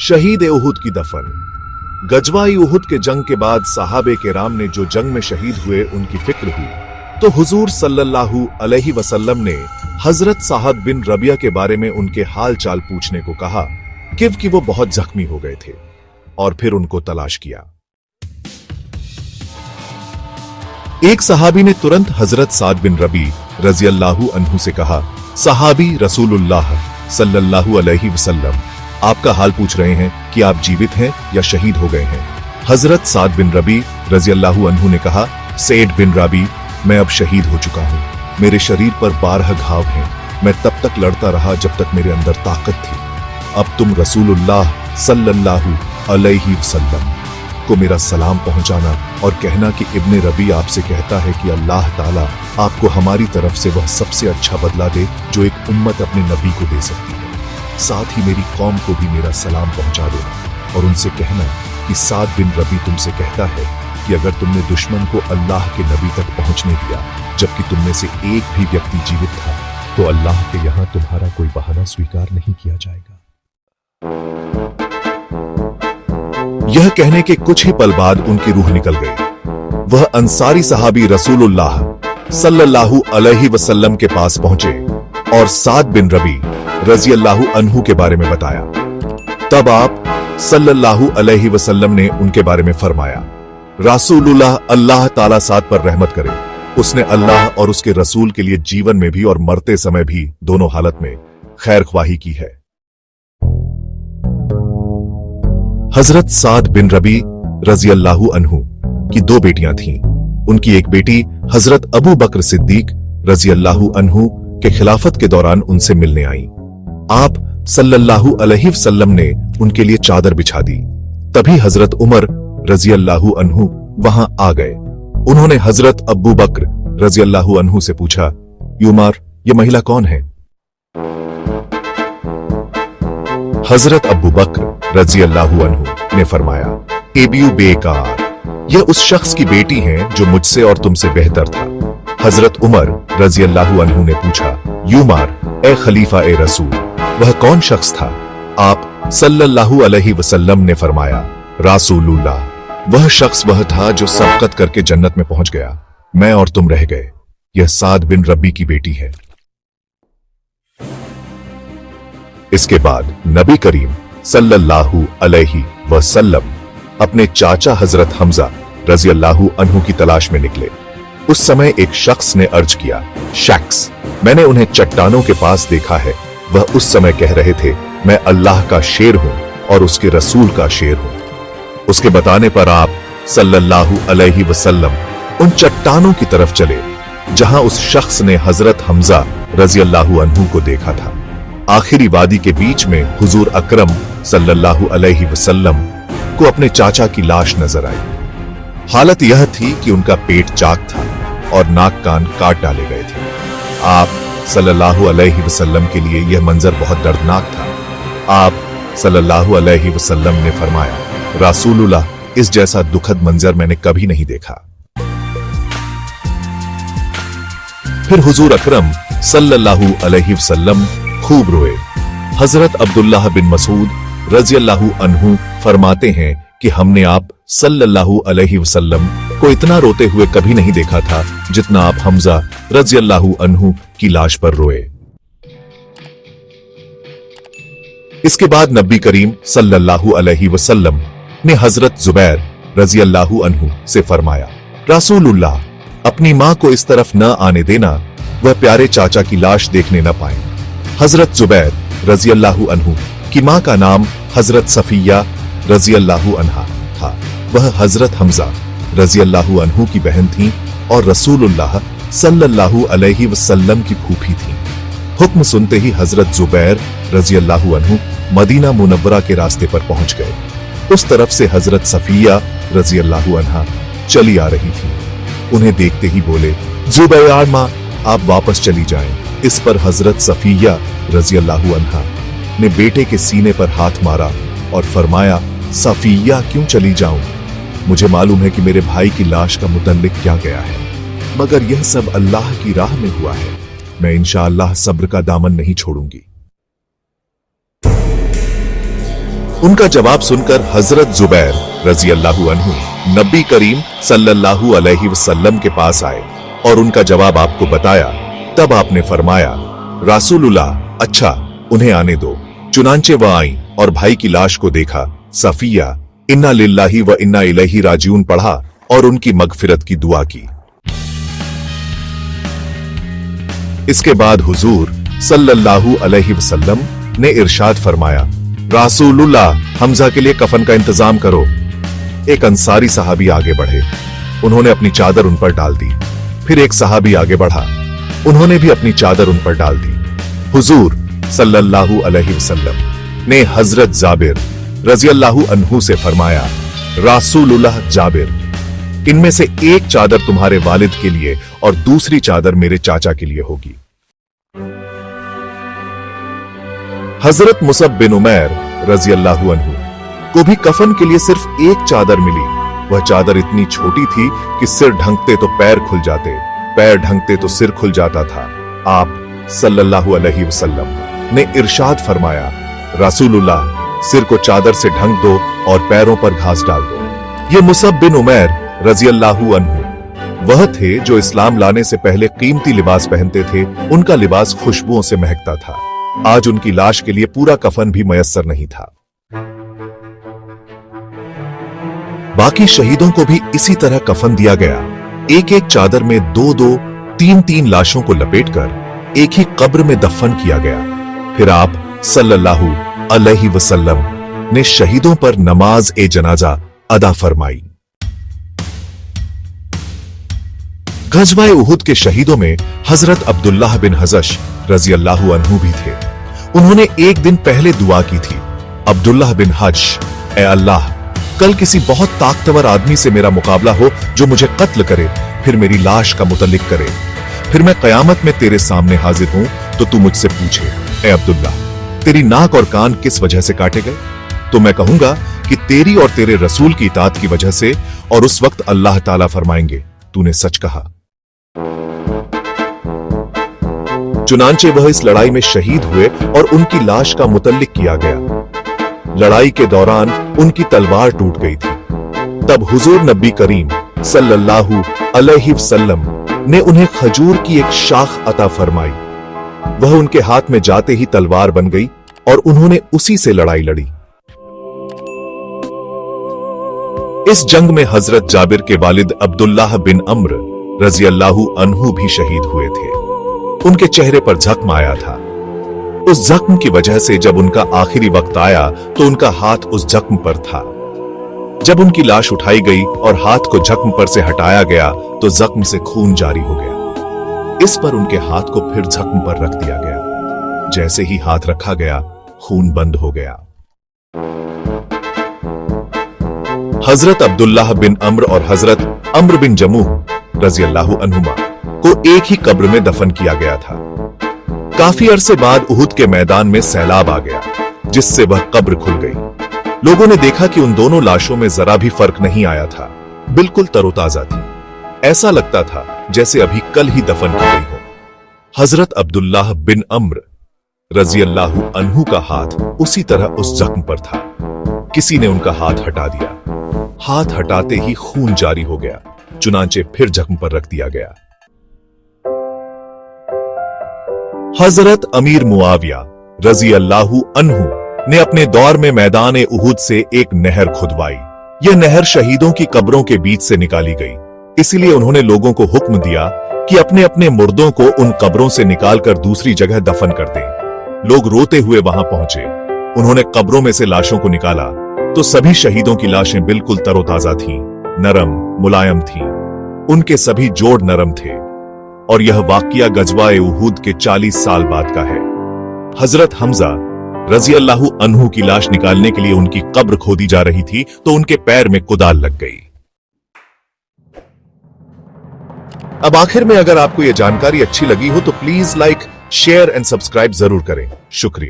शहीद उहुद की दफन। गजवाई उहुद के जंग के बाद सहाबे केराम ने जो जंग में शहीद हुए उनकी फिक्र हुई तो हुजूर सल्लल्लाहु अलैहि वसल्लम ने हजरत साद बिन रबिया के बारे में उनके हाल चाल पूछने को कहा, क्योंकि वो बहुत जख्मी हो गए थे, और फिर उनको तलाश किया। एक सहाबी ने तुरंत हजरत साद बिन रबी रजी अल्लाहु अन्हु से कहा, सहाबी रसूलुल्लाह सल्लल्लाहु अलैहि वसल्लम आपका हाल पूछ रहे हैं कि आप जीवित हैं या शहीद हो गए हैं। हजरत साद बिन रबी रजी अल्लाहु अन्हु ने कहा, सैद बिन रबी मैं अब शहीद हो चुका हूं, मेरे शरीर पर 12 घाव हैं, मैं तब तक लड़ता रहा जब तक मेरे अंदर ताकत थी। अब तुम रसूलुल्लाह सल्लल्लाहु अलैहि वसल्लम को मेरा सलाम पहुंचाना और कहना कि इब्ने रबी आपसे कहता है कि अल्लाह ताला आपको हमारी तरफ से वह सबसे अच्छा बदला दे जो एक उम्मत अपने नबी को दे सकती है। साथ ही मेरी कौम को भी मेरा सलाम पहुंचा देना और उनसे कहना कि साद बिन रबी तुमसे कहता है कि अगर तुमने दुश्मन को अल्लाह के नबी तक पहुंचने दिया जबकि तुममें से एक भी व्यक्ति जीवित था तो अल्लाह के यहां तुम्हारा कोई बहाना स्वीकार नहीं किया जाएगा। यह कहने के कुछ ही पल बाद उनकी रूह निकल गई। वह अंसारी सहाबी रसूलुल्लाह सल्लल्लाहु अलैहि वसल्लम के पास पहुंचे और साद बिन रबी रजी अल्लाहु अन्हु के बारे में बताया। तब आप सल्लल्लाहु अलैहि वसल्लम ने उनके बारे में फरमाया, रसूलुल्लाह अल्लाह ताला साद पर रहमत करे, उसने अल्लाह और उसके रसूल के लिए जीवन में भी और मरते समय भी दोनों हालत में खैर ख्वाही की है। हजरत साद बिन रबी रजी अल्लाहु अन्हु की 2 बेटियां थीं। उनकी एक बेटी हजरत अबू बकर सिद्दीक रजी अल्लाहु अन्हु के खिलाफत के दौरान उनसे मिलने आई। आप सल्लल्लाहु अलैहि वसल्लम ने उनके लिए चादर बिछा दी। तभी हजरत उमर रजी अल्लाहु अन्हु वहां आ गए। उन्होंने हजरत अबू बकर रजी अल्लाहु अन्हु से पूछा, उमर ये महिला कौन है? हजरत अबू बकर रजी अल्लाहु अन्हु ने फरमाया, एबीयू बेकार, यह उस शख्स की बेटी है जो मुझसे और तुमसे बेहतर था। हजरत उमर रजी अल्लाहु अन्हु ने पूछा, उमर ए खलीफा ए रसूल, वह कौन शख्स था? आप सल्लल्लाहु अलैहि वसल्लम ने फरमाया, रसूलुल्लाह वह शख्स वह था जो सबकत करके जन्नत में पहुंच गया, मैं और तुम रह गए। यह साद बिन रबी की बेटी है। इसके बाद नबी करीम सल्लल्लाहु अलैहि वसल्लम अपने चाचा हजरत हमजा रजी अल्लाहु अन्हु की तलाश में निकले। उस समय एक शख्स ने अर्ज किया, शख्स मैंने उन्हें चट्टानों के पास देखा है। वह उस समय कह रहे थे, मैं अल्लाह का शेर हूं और उसके रसूल का शेर हूं। उसके बताने पर आप सल्लल्लाहु अलैहि वसल्लम उन चट्टानों की तरफ चले जहां उस शख्स ने हजरत हमजा रजी अल्लाहु अन्हु को देखा था। आखिरी वादी के बीच में हुजूर अकरम सल्लल्लाहु अलैहि वसल्लम को अपने चाचा की लाश नजर आई। हालत यह थी कि उनका पेट चाक था और नाक कान काट डाले गए थे। आप सल्लल्लाहु अलैहि वसल्लम के लिए यह मंजर बहुत दर्दनाक था। आप सल्लल्लाहु अलैहि वसल्लम ने फरमाया, रसूलुल्लाह इस जैसा दुखद मंजर मैंने कभी नहीं देखा। फिर हुजूर अकरम सल्लल्लाहु अलैहि वसल्लम खूब रोए। हजरत अब्दुल्लाह बिन मसूद रजी अल्लाहु अन्हु फरमाते हैं कि हमने आप सल्लल्लाहु अलैहि वसल्लम को इतना रोते हुए कभी नहीं देखा था जितना आप हमजा रजी अल्लाहु अन्हु की लाश पर रोए। इसके बाद नबी करीम सल्लल्लाहु अलैहि वसल्लम ने हजरत जुबैर रजी अल्लाहु अन्हु से फरमाया, रसूलुल्लाह अपनी मां को इस तरफ न आने देना, वह प्यारे चाचा की लाश देखने न पाए। हजरत जुबैर रजी अल्लाहु अन्हु की मां का नाम हजरत सफिया रजी अल्लाहु अन्हा था। वह हजरत हमजा रजी अल्लाहु अन्हु की बहन थी और रसूलुल्लाह सल्लल्लाहु अलैहि वसल्लम की फूफी थी। हुक्म सुनते ही हजरत जुबैर रजी अल्लाहु अन्हु मदीना मुनव्वरा के रास्ते पर पहुंच गए। उस तरफ से हजरत सफिया रजी अल्लाहु अन्हा चली आ रही थी। उन्हें देखते ही बोले, जुबैर मां आप वापस चली जाएं। इस पर हजरत सफिया रजी अल्लाहु अन्हा ने बेटे के सीने पर हाथ मारा और फरमाया, सफिया क्यों चली जाऊं? मुझे मालूम है कि मेरे भाई की लाश का मुतल्लिक क्या गया है, मगर यह सब अल्लाह की राह में हुआ है। मैं इंशाअल्लाह सब्र का दामन नहीं छोड़ूंगी। उनका जवाब सुनकर हजरत जुबैर रजी अल्लाहु अन्हु नबी करीम सल्लल्लाहु अलैहि वसल्लम के पास आए और उनका जवाब आपको बताया। तब आपने फरमाया, रासूलुल्लाह, अच्छा उन्हें आने दो। चुनांचे वह आई और भाई की लाश को देखा। सफिया इन्ना लिल्लाही व इन्ना इलैहि राजिऊन पढ़ा और उनकी मगफिरत की दुआ की। इसके बाद हुजूर सल्लल्लाहु अलैहि वसल्लम ने इरशाद फरमाया, रासूलुल्लाह, हमजा के लिए कफन का इंतजाम करो। एक अंसारी सहाबी आगे बढ़े, उन्होंने अपनी चादर उन पर डाल दी। फिर एक सहाबी आगे बढ़ा, उन्होंने भी अपनी चादर उन पर डाल दी। हुजूर सल्लल्लाहु अलैहि वसल्लम ने हजरत जाबिर रजी अल्लाहु अन्हु से फरमाया, रासूलुल्लाह जाबिर, इनमें से एक चादर तुम्हारे वालिद के लिए और दूसरी चादर मेरे चाचा के लिए होगी। हजरत मुसब बिन उमैर रजी अल्लाहु अन्हु को भी कफन के लिए सिर्फ एक चादर मिली। वह चादर इतनी छोटी थी कि सिर ढंकते तो पैर खुल जाते, पैर ढंकते तो सिर खुल जाता था। आप सल्लल्लाहु अलैहि वसल्लम ने इरशाद फरमाया, रासूलुल्लाह, सिर को चादर से ढंक दो और पैरों पर घास डाल दो। ये मुसब बिन उमैर रजी अल्लाहु अन्हु वह थे जो इस्लाम लाने से पहले कीमती लिबास पहनते थे। उनका लिबास खुशबुओं से महकता था। आज उनकी लाश के लिए पूरा कफन भी मयस्सर नहीं था। बाकी शहीदों को भी इसी तरह कफन दिया गया। एक एक चादर में दो दो तीन तीन लाशों को लपेटकर एक ही कब्र में दफन किया गया। फिर आप सल्लल्लाहु अलैहि वसल्लम ने शहीदों पर नमाज ए जनाजा अदा फरमाई। गजवाए उहुद के शहीदों में हजरत अब्दुल्लाह बिन हजश रजी अल्लाहु अन्हु भी थे। उन्होंने एक दिन पहले दुआ की थी, अब्दुल्लाह बिन हज, ए अल्लाह, कल किसी बहुत ताकतवर आदमी से मेरा मुकाबला हो जो मुझे कत्ल करे, फिर मेरी लाश का मुतल्लिक करे। फिर मैं कयामत में तेरे सामने हाजिर हूं तो तू मुझसे पूछे, ए अब्दुल्लाह, तेरी नाक और कान किस वजह से काटे गए? तो मैं कहूंगा कि तेरी और तेरे रसूल की इताअत की वजह से। और उस वक्त अल्लाह ताला फरमाएंगे, तूने सच कहा। चुनांचे वह इस लड़ाई में शहीद हुए और उनकी लाश का मुतल्लिक किया गया। लड़ाई के दौरान उनकी तलवार टूट गई थी। तब हुजूर नबी करीम सल्लल्लाहु अलैहि वसल्लम ने उन्हें खजूर की एक शाख अता फरमाई। वह उनके हाथ में जाते ही तलवार बन गई और उन्होंने उसी से लड़ाई लड़ी। इस जंग में हजरत जाबिर के वालिद अब्दुल्लाह बिन अम्र रजी अल्लाहु अन्हु भी शहीद हुए थे। उनके चेहरे पर जख्म आया था। उस जख्म की वजह से जब उनका आखिरी वक्त आया तो उनका हाथ उस जख्म पर था। जब उनकी लाश उठाई गई और हाथ को जख्म पर से हटाया गया तो जख्म से खून जारी हो गया। इस पर उनके हाथ को फिर जख्म पर रख दिया गया। जैसे ही हाथ रखा गया, खून बंद हो गया। हजरत अब्दुल्लाह बिन अम्र और हजरत अम्र बिन जमूह रजी अल्लाहु अन्हुमा को एक ही कब्र में दफन किया गया था। काफी अरसे बाद उहुद के मैदान में सैलाब आ गया, जिससे वह कब्र खुल गई। लोगों ने देखा कि उन दोनों लाशों में जरा भी फर्क नहीं आया था, बिल्कुल तरोताजा थी। ऐसा लगता था जैसे अभी कल ही दफन की गई हो। हजरत अब्दुल्लाह बिन अम्र रजी अल्लाहु अन्हु का हाथ उसी तरह उस जख्म पर था। किसी ने उनका हाथ हटा दिया। हाथ हटाते ही खून जारी हो गया। चुनांचे फिर जख्म पर रख दिया गया। हजरत अमीर मुआविया रजी अल्लाहु अन्हु ने अपने दौर में मैदान उहुद से एक नहर खुदवाई। यह नहर शहीदों की कब्रों के बीच से निकाली गई। इसलिए उन्होंने लोगों को हुक्म दिया कि अपने अपने मुर्दों को उन कब्रों से निकालकर दूसरी जगह दफन कर दें। लोग रोते हुए वहां पहुंचे। उन्होंने कब्रों में से लाशों को निकाला तो सभी शहीदों की लाशें बिल्कुल तरोताजा थीं, नरम मुलायम थीं। उनके सभी जोड़ नरम थे। और यह वाकया गजवाए उहुद के 40 साल बाद का है। हजरत हमजा रजी अल्लाहु अन्हु की लाश निकालने के लिए उनकी कब्र खोदी जा रही थी तो उनके पैर में कुदाल लग गई। अब आखिर में अगर आपको यह जानकारी अच्छी लगी हो तो please like, share and subscribe जरूर करें। शुक्रिया।